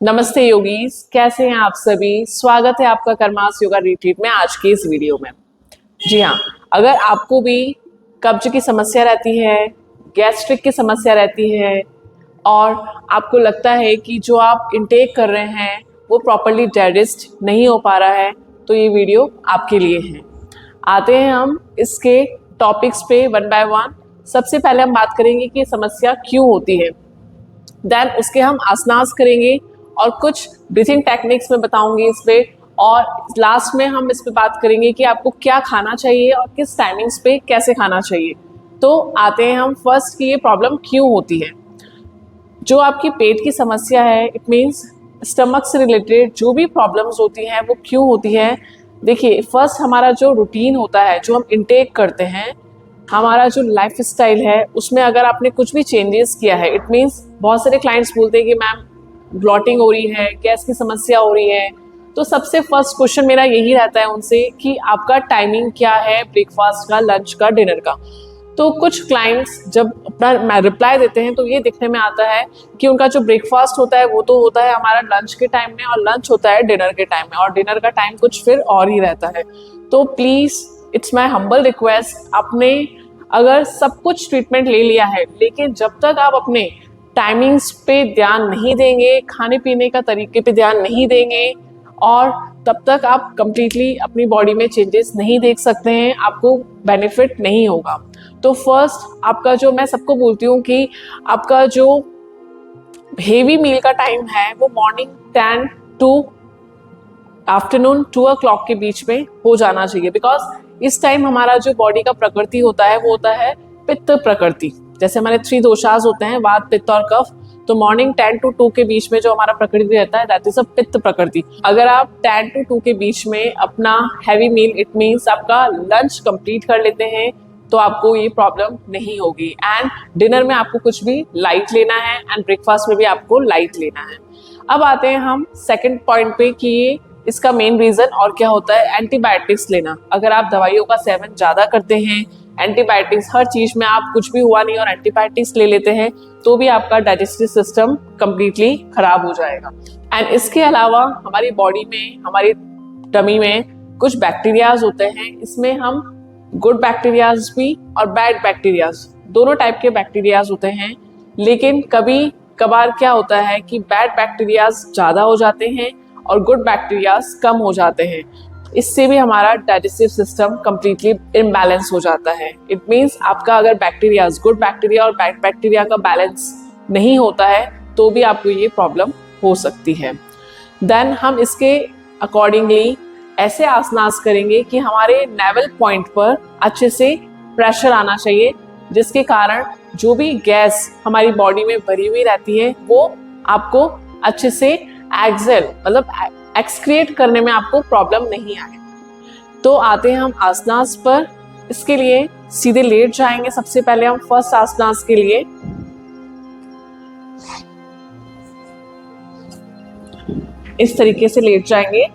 नमस्ते योगीज, कैसे हैं आप सभी। स्वागत है आपका कर्मास योगा रिट्रीट में आज की इस वीडियो में। जी हाँ, अगर आपको भी कब्ज की समस्या रहती है, गैस्ट्रिक की समस्या रहती है और आपको लगता है कि जो आप इंटेक कर रहे हैं वो प्रॉपरली डाइजेस्ट नहीं हो पा रहा है, तो ये वीडियो आपके लिए है। आते हैं हम इसके टॉपिक्स पे वन बाय वन। सबसे पहले हम बात करेंगे कि समस्या क्यों होती है, देन उसके हम आसनास करेंगे और कुछ ब्रीथिंग टेक्निक्स में बताऊंगी इस पे, और लास्ट में हम इस पे बात करेंगे कि आपको क्या खाना चाहिए और किस टाइमिंग्स पे कैसे खाना चाहिए। तो आते हैं हम फर्स्ट कि ये प्रॉब्लम क्यों होती है। जो आपकी पेट की समस्या है, इट मीन्स स्टमक से रिलेटेड जो भी प्रॉब्लम्स होती हैं वो क्यों होती है। देखिए, फर्स्ट हमारा जो रूटीन होता है, जो हम इंटेक करते हैं, हमारा जो लाइफ स्टाइल है उसमें अगर आपने कुछ भी चेंजेस किया है, इट मीन्स बहुत सारे क्लाइंट्स बोलते हैं कि मैम ब्लॉटिंग हो रही है, गैस की समस्या हो रही है, तो सबसे फर्स्ट क्वेश्चन मेरा यही रहता है उनसे कि आपका टाइमिंग क्या है ब्रेकफास्ट का, लंच का, डिनर का। तो कुछ क्लाइंट्स जब अपना रिप्लाई देते हैं तो ये दिखने में आता है कि उनका जो ब्रेकफास्ट होता है वो तो होता है हमारा लंच के टाइम में, और लंच होता है डिनर के टाइम में, और डिनर का टाइम कुछ फिर और ही रहता है। तो please it's my humble request, आपने अगर सब कुछ ट्रीटमेंट ले लिया है लेकिन जब तक आप अपने टाइमिंग्स पे ध्यान नहीं देंगे, खाने पीने का तरीके पे ध्यान नहीं देंगे, और तब तक आप कंप्लीटली अपनी बॉडी में चेंजेस नहीं देख सकते हैं, आपको बेनिफिट नहीं होगा। तो फर्स्ट आपका जो, मैं सबको बोलती हूँ कि आपका जो हेवी मील का टाइम है वो मॉर्निंग 10 टू आफ्टरनून 2 o'clock के बीच में हो जाना चाहिए, बिकॉज इस टाइम हमारा जो बॉडी का प्रकृति होता है वो होता है पित्त प्रकृति। जैसे हमारे 3 दोषास होते हैं, वात, पित्त और कफ, तो मॉर्निंग 10 to 2 के बीच में जो हमारा प्रकृति रहता है दैट इज अ पित्त प्रकृति। अगर आप 10 to 2 के बीच में अपना हैवी मील, इट मीन्स आपका लंच कंप्लीट कर लेते हैं, तो आपको ये प्रॉब्लम नहीं होगी। एंड डिनर में आपको कुछ भी लाइट लेना है एंड ब्रेकफास्ट में भी आपको लाइट लेना है। अब आते हैं हम सेकेंड पॉइंट पे कि ये इसका मेन रीजन और क्या होता है, एंटीबायोटिक्स लेना। अगर आप दवाइयों का सेवन ज़्यादा करते हैं, एंटीबायोटिक्स हर चीज़ में आप कुछ भी हुआ नहीं और एंटीबायोटिक्स ले लेते हैं, तो भी आपका डाइजेस्टिव सिस्टम कम्प्लीटली खराब हो जाएगा। एंड इसके अलावा हमारी बॉडी में, हमारी टमी में कुछ बैक्टीरियाज होते हैं, इसमें हम गुड बैक्टीरियाज भी और बैड बैक्टीरियाज, दोनों टाइप के बैक्टीरियाज होते हैं। लेकिन कभी कभार क्या होता है कि बैड बैक्टीरियाज ज़्यादा हो जाते हैं और गुड बैक्टीरियाज कम हो जाते हैं, इससे भी हमारा डाइजेस्टिव सिस्टम कम्प्लीटली इम्बैलेंस हो जाता है। इट मीन्स आपका अगर बैक्टीरियाज, गुड बैक्टीरिया और बैड बैक्टीरिया का बैलेंस नहीं होता है तो भी आपको ये प्रॉब्लम हो सकती है। देन हम इसके अकॉर्डिंगली ऐसे आसनास करेंगे कि हमारे नेवल पॉइंट पर अच्छे से प्रेशर आना चाहिए, जिसके कारण जो भी गैस हमारी बॉडी में भरी हुई रहती है वो आपको अच्छे से एक्सेल, मतलब एक्सक्रिएट करने में आपको प्रॉब्लम नहीं आए। तो आते हैं हम आसनास पर। इसके लिए सीधे लेट जाएंगे। सबसे पहले हम फर्स्ट आसनास के लिए इस तरीके से लेट जाएंगे।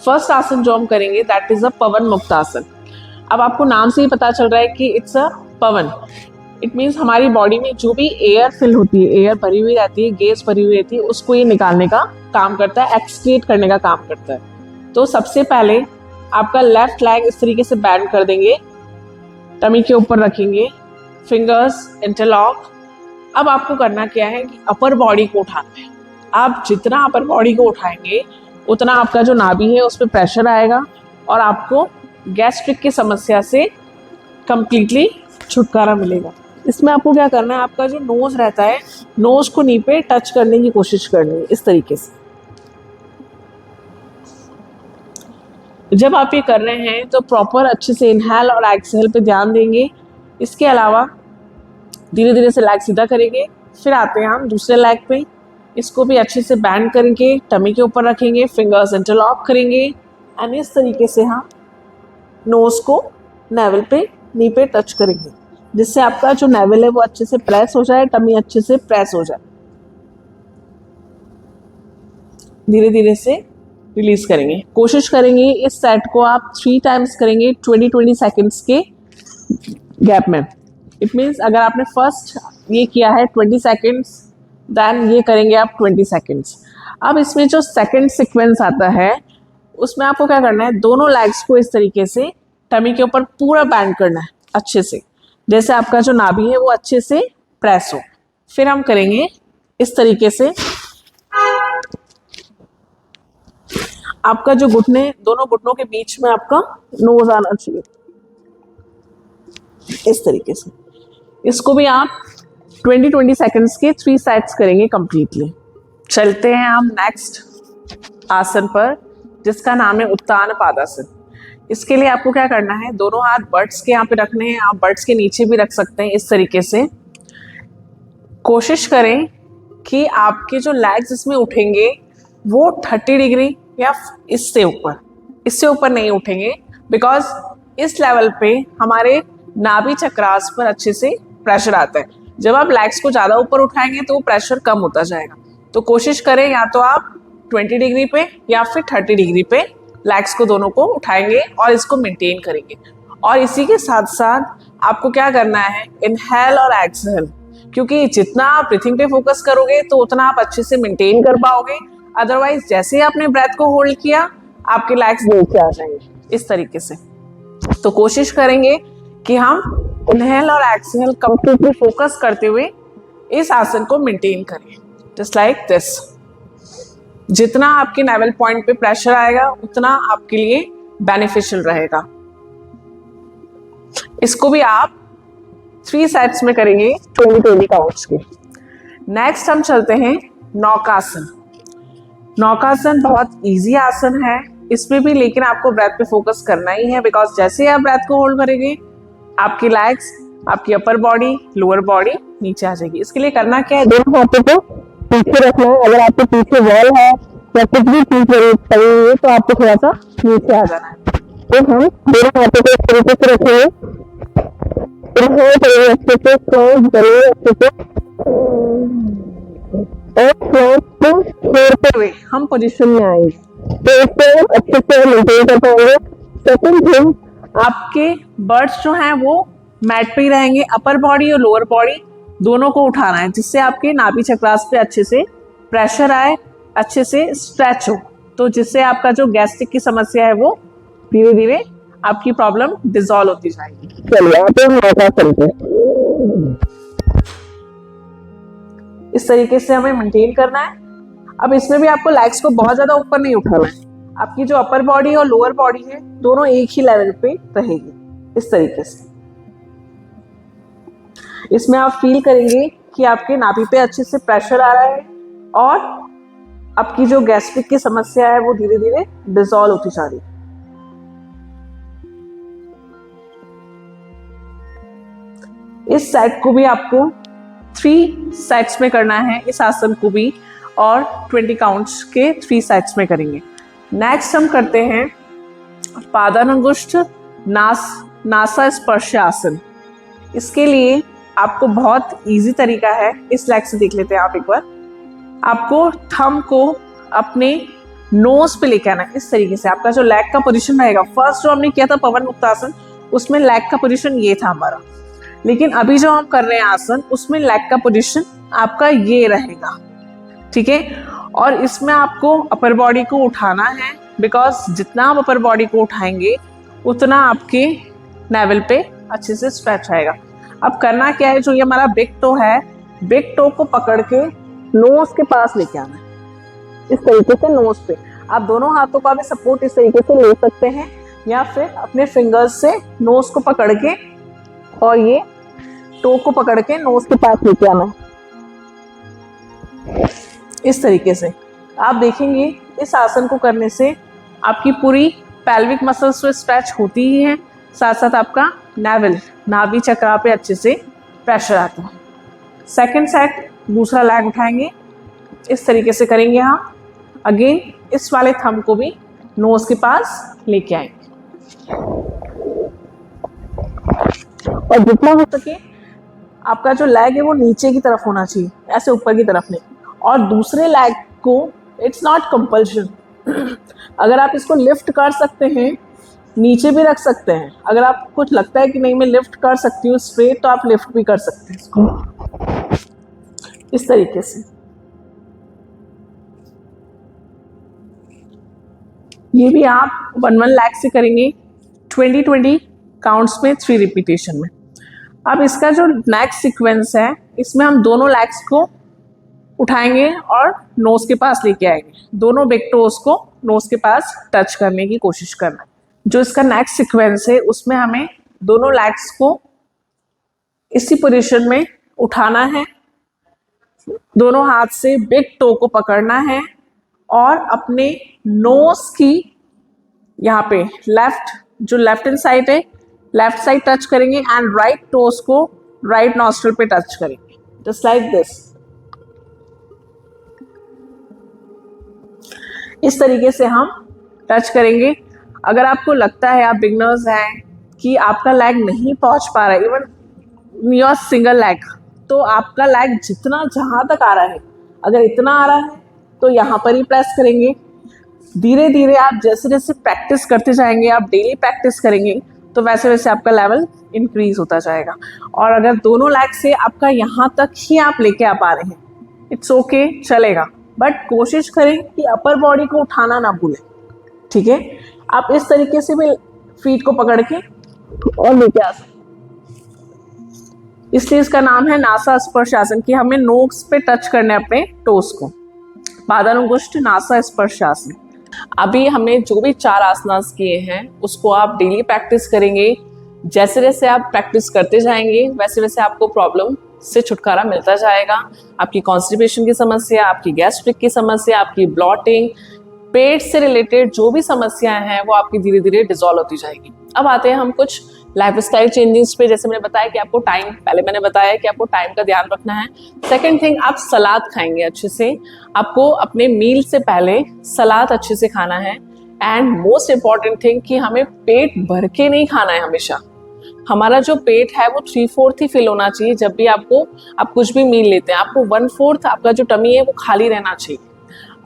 फर्स्ट आसन जो हम करेंगे दैट इज अ पवन मुक्त आसन। अब आपको नाम से ही पता चल रहा है कि it's a Pawan, it means हमारी बॉडी में जो भी एयर फिल होती है, एयर भरी हुई रहती है, गैस भरी हुई रहती है, उसको ये निकालने का काम करता है, एक्सक्रीट करने का काम करता है। तो सबसे पहले आपका लेफ्ट लेग इस तरीके से बैंड कर देंगे, टमी के ऊपर रखेंगे, फिंगर्स इंटरलॉक। अब आपको करना क्या है कि अपर बॉडी को उठाना है। आप जितना अपर बॉडी को उठाएंगे उतना आपका जो नाभि है उस पर प्रेशर आएगा और आपको गैस्ट्रिक की समस्या से कंप्लीटली छुटकारा मिलेगा। इसमें आपको क्या करना है, आपका जो नोज रहता है, नोज को नी पे टच करने की कोशिश करनी है इस तरीके से। जब आप ये कर रहे हैं तो प्रॉपर अच्छे से इनहेल और एक्सहेल पे ध्यान देंगे। इसके अलावा धीरे धीरे से लेग सीधा करेंगे। फिर आते हैं हम दूसरे लेग पे, इसको भी अच्छे से बैंड करके टमी के ऊपर रखेंगे, फिंगर्स इंटरलॉक करेंगे एंड इस तरीके से हम नोज को नेवल पे, नी पे टच करेंगे, जिससे आपका जो नेवल है वो अच्छे से प्रेस हो जाए, टमी अच्छे से प्रेस हो जाए। धीरे धीरे से रिलीज करेंगे। कोशिश करेंगे इस सेट को आप 3 टाइम्स करेंगे 20-20 सेकेंड्स के गैप में। इट मीन्स अगर आपने फर्स्ट ये किया है 20 सेकेंड्स देन ये करेंगे आप 20 सेकेंड्स। अब इसमें जो सेकंड सीक्वेंस आता है उसमें आपको क्या करना है, दोनों लेग्स को इस तरीके से टमी के ऊपर पूरा बैंड करना है अच्छे से, जैसे आपका जो नाभि है वो अच्छे से प्रेस हो। फिर हम करेंगे इस तरीके से, आपका जो घुटने, दोनों घुटनों के बीच में आपका नोज आना चाहिए इस तरीके से। इसको भी आप 20 सेकंड्स के 3 सेट्स करेंगे कंप्लीटली। चलते हैं हम नेक्स्ट आसन पर, जिसका नाम है उत्तान पादासन। इसके लिए आपको क्या करना है, दोनों हाथ बट्स के यहाँ पे रखने हैं, आप बट्स के नीचे भी रख सकते हैं इस तरीके से। कोशिश करें कि आपके जो लेग्स इसमें उठेंगे वो 30 डिग्री या इससे ऊपर नहीं उठेंगे, बिकॉज इस लेवल पे हमारे नाभि चक्रास पर अच्छे से प्रेशर आता है। जब आप लेग्स को ज़्यादा ऊपर उठाएंगे तो वो प्रेशर कम होता जाएगा। तो कोशिश करें या तो आप 20 डिग्री पे या फिर 30 डिग्री पे लेग्स को दोनों को उठाएंगे और इसको मेंटेन करेंगे। और इसी के साथ साथ आपको क्या करना है, इनहेल और एक्सहेल, क्योंकि जितना आप ब्रीथिंग पे फोकस करोगे तो उतना आप अच्छे से मेंटेन कर पाओगे। अदरवाइज जैसे ही आपने ब्रेथ को होल्ड किया आपके लेग्स नीचे आ जाएंगे इस तरीके से। तो कोशिश करेंगे कि हम इनहेल और एक्सहेल कंप्लीटली फोकस करते हुए इस आसन को मेंटेन करें, जस्ट लाइक दिस। जितना आपके नेवल पॉइंट पे प्रेशर आएगा उतना आपके लिए बेनिफिशियल रहेगा। इसको भी आप 3 सेट्स में करेंगे 20 काउंट्स के। नेक्स्ट हम चलते हैं नौकासन। नौकासन बहुत इजी आसन है, इसमें भी लेकिन आपको ब्रेथ पे फोकस करना ही है, बिकॉज जैसे आप ब्रेथ को होल्ड करेंगे आपकी लेग्स, आपकी अपर बॉडी, लोअर बॉडी नीचे आ जाएगी। इसके लिए करना क्या है, दोनों हाथों को पीछे रखना है। अगर आपके पीछे वॉल है या कुछ भी चीज पड़ी हुई है तो आपको थोड़ा सा नीचे आ जाना है। तो हम दोनों हाथों को इस तरीके से रखेंगे, अच्छे से क्लोज करिए अच्छे से, और क्लोज को छोड़ते हुए हम पोजीशन में आएंगे। तो इसको अच्छे से मेंटेन कर पाएंगे। सेकंड थिंग, आपके बर्ड्स जो हैं वो मैट पे ही रहेंगे। अपर बॉडी और लोअर बॉडी दोनों को उठाना है, जिससे आपके नाभि चक्रास पे अच्छे से प्रेशर आए, अच्छे से स्ट्रेच हो, तो जिससे आपका जो गैस्ट्रिक की समस्या है वो धीरे धीरे आपकी प्रॉब्लम डिसॉल्व होती जाएगी। चलिए आप चलते हैं। इस तरीके से हमें मेंटेन करना है। अब इसमें भी आपको लेग्स को बहुत ज्यादा ऊपर नहीं उठाना है। आपकी जो अपर बॉडी और लोअर बॉडी है दोनों एक ही लेवल पे रहेगी इस तरीके से। इसमें आप फील करेंगे कि आपके नाभि पे अच्छे से प्रेशर आ रहा है और आपकी जो गैस्ट्रिक की समस्या है वो धीरे धीरे डिसॉल्व होती जा रही है। इस सेट को भी आपको 3 सेट्स में करना है, इस आसन को भी, और 20 काउंट्स के 3 सेट्स में करेंगे। नेक्स्ट हम करते हैं पादानुगुष्ठ नासा स्पर्श आसन। इसके लिए आपको बहुत इजी तरीका है, इस लेग से देख लेते हैं आप एक बार। आपको थंब को अपने नोज पे लेके आना है इस तरीके से। आपका जो लेग का पोजीशन रहेगा, फर्स्ट जो हमने किया था पवन मुक्तासन, उसमें लेग का पोजीशन ये था हमारा, लेकिन अभी जो हम कर रहे हैं आसन उसमें लेग का पोजीशन आपका ये रहेगा, ठीक है। और इसमें आपको अपर बॉडी को उठाना है, बिकॉज जितना आप अपर बॉडी को उठाएंगे उतना आपके नेवल पे अच्छे से स्ट्रेच आएगा। अब करना क्या है, जो ये हमारा बिग टो है, बिग टो को पकड़ के नोज के पास लेके आना है इस तरीके से। नोज पे आप दोनों हाथों का भी सपोर्ट इस तरीके से ले सकते हैं, या फिर अपने फिंगर्स से नोज को पकड़ के और ये टो को पकड़ के नोज के पास लेके आना है इस तरीके से। आप देखेंगे इस आसन को करने से आपकी पूरी पेल्विक मसल्स तो स्ट्रेच होती ही है, साथ साथ आपका नेवल, नाभि चक्र पे अच्छे से प्रेशर आता है। सेकंड सेट, दूसरा लेग उठाएंगे, इस तरीके से करेंगे हम। अगेन इस वाले थंब को भी नोज के पास लेके आएंगे, और जितना हो सके आपका जो लेग है वो नीचे की तरफ होना चाहिए, ऐसे ऊपर की तरफ नहीं। और दूसरे लेग को, इट्स नॉट कंपल्शन, अगर आप इसको लिफ्ट कर सकते हैं नीचे भी रख सकते हैं। अगर आपको कुछ लगता है कि नहीं मैं लिफ्ट कर सकती हूँ स्ट्रेट, तो आप लिफ्ट भी कर सकते हैं इसको इस तरीके से। ये भी आप 1 लाख से करेंगे 20 काउंट्स में 3 रिपीटेशन में। अब इसका जो नेक्स्ट सीक्वेंस है, इसमें हम दोनों लेग्स को उठाएंगे और नोज के पास लेके आएंगे। दोनों बिग टोज को नोज के पास टच करने की कोशिश करना। जो इसका नेक्स्ट सीक्वेंस है, उसमें हमें दोनों लेग्स को इसी पोजीशन में उठाना है, दोनों हाथ से बिग टो को पकड़ना है और अपने नोज की यहाँ पे लेफ्ट हैंड साइड है, लेफ्ट साइड टच करेंगे एंड राइट टोज को राइट नॉस्ट्रल पे टच करेंगे, जस्ट लाइक दिस। इस तरीके से हम टच करेंगे। अगर आपको लगता है, आप बिगनर्स हैं, कि आपका लेग नहीं पहुंच पा रहा है, इवन योर सिंगल लेग, तो आपका लेग जितना जहां तक आ रहा है, अगर इतना आ रहा है तो यहाँ पर ही प्रेस करेंगे। धीरे धीरे आप जैसे जैसे प्रैक्टिस करते जाएंगे, आप डेली प्रैक्टिस करेंगे, तो वैसे वैसे आपका लेवल इंक्रीज होता जाएगा। और अगर दोनों लेग से आपका यहाँ तक ही आप लेके आ पा रहे हैं, इट्स ओके, चलेगा, बट कोशिश करें कि अपर बॉडी को उठाना ना भूलें, ठीक है। आप इस तरीके से भी फीट को पकड़ के और लेके आ सकते, इसलिए इसका नाम है नासा स्पर्श आसन, कि हमें नोक्स पे टच करने अपने टोस को। पादानुगुष्ठ नासा स्पर्श आसन। अभी हमने जो भी 4 आसनास किए हैं, उसको आप डेली प्रैक्टिस करेंगे। जैसे जैसे आप प्रैक्टिस करते जाएंगे, वैसे वैसे आपको प्रॉब्लम से छुटकारा मिलता जाएगा। आपकी कॉन्स्टिपेशन की समस्या, आपकी गैस्ट्रिक की समस्या, आपकी ब्लॉटिंग, पेट से रिलेटेड जो भी समस्याएं हैं, वो आपकी धीरे धीरे डिसॉल्व होती जाएगी। अब आते हैं हम कुछ लाइफस्टाइल चेंजेस पे। जैसे मैंने बताया कि आपको टाइम का ध्यान रखना है। सेकंड थिंग, आप सलाद खाएंगे अच्छे से। आपको अपने मील से पहले सलाद अच्छे से खाना है। एंड मोस्ट इम्पॉर्टेंट थिंग कि हमें पेट भर के नहीं खाना है हमेशा। हमारा जो पेट है वो 3/4 ही फिल होना चाहिए। जब भी आप कुछ भी मील लेते हैं, आपको 1/4 आपका जो टमी है वो खाली रहना चाहिए।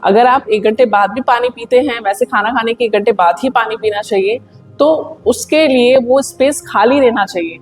अगर आप 1 घंटे बाद भी पानी पीते हैं, वैसे खाना खाने के 1 घंटे बाद ही पानी पीना चाहिए, तो उसके लिए वो स्पेस खाली रहना चाहिए।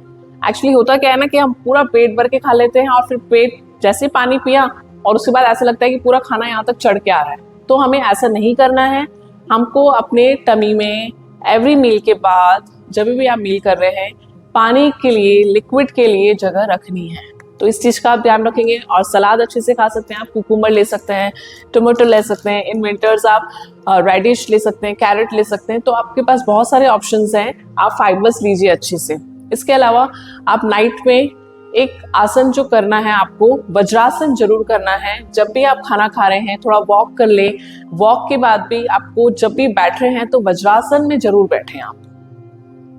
एक्चुअली होता क्या है ना, कि हम पूरा पेट भर के खा लेते हैं और फिर पेट जैसे पानी पिया और उसके बाद ऐसा लगता है कि पूरा खाना यहाँ तक चढ़ के आ रहा है। तो हमें ऐसा नहीं करना है। हमको अपने टमी में एवरी मील के बाद, जब भी आप मील कर रहे हैं, पानी के लिए, लिक्विड के लिए जगह रखनी है। तो इस चीज़ का आप ध्यान रखेंगे। और सलाद अच्छे से खा सकते हैं। आप कुकुम्बर ले सकते हैं, टमाटो ले सकते हैं, इन विंटर्स आप रेडिश ले सकते हैं, कैरेट ले सकते हैं। तो आपके पास बहुत सारे ऑप्शंस हैं। आप फाइबर्स लीजिए अच्छे से। इसके अलावा आप नाइट में एक आसन जो करना है, आपको वज्रासन जरूर करना है। जब भी आप खाना खा रहे हैं, थोड़ा वॉक कर ले। वॉक के बाद भी आपको जब भी बैठ रहे हैं, तो वज्रासन में जरूर बैठें आप।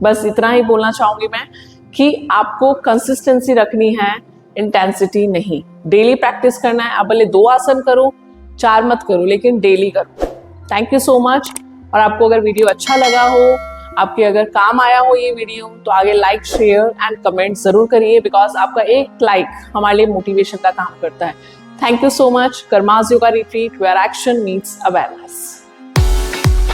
बस इतना ही बोलना चाहूंगी मैं, कि आपको कंसिस्टेंसी रखनी है, इंटेंसिटी नहीं। डेली प्रैक्टिस करना है। आप भले 2 आसन करो, 4 मत करो, लेकिन डेली करो। Thank you so much. और आपको अगर वीडियो अच्छा लगा हो, आपके अगर काम आया हो ये वीडियो, तो आगे लाइक, शेयर एंड कमेंट जरूर करिए, बिकॉज आपका एक लाइक हमारे लिए मोटिवेशन का काम करता है। Thank you so much. Karma's yoga retreat, where action meets awareness.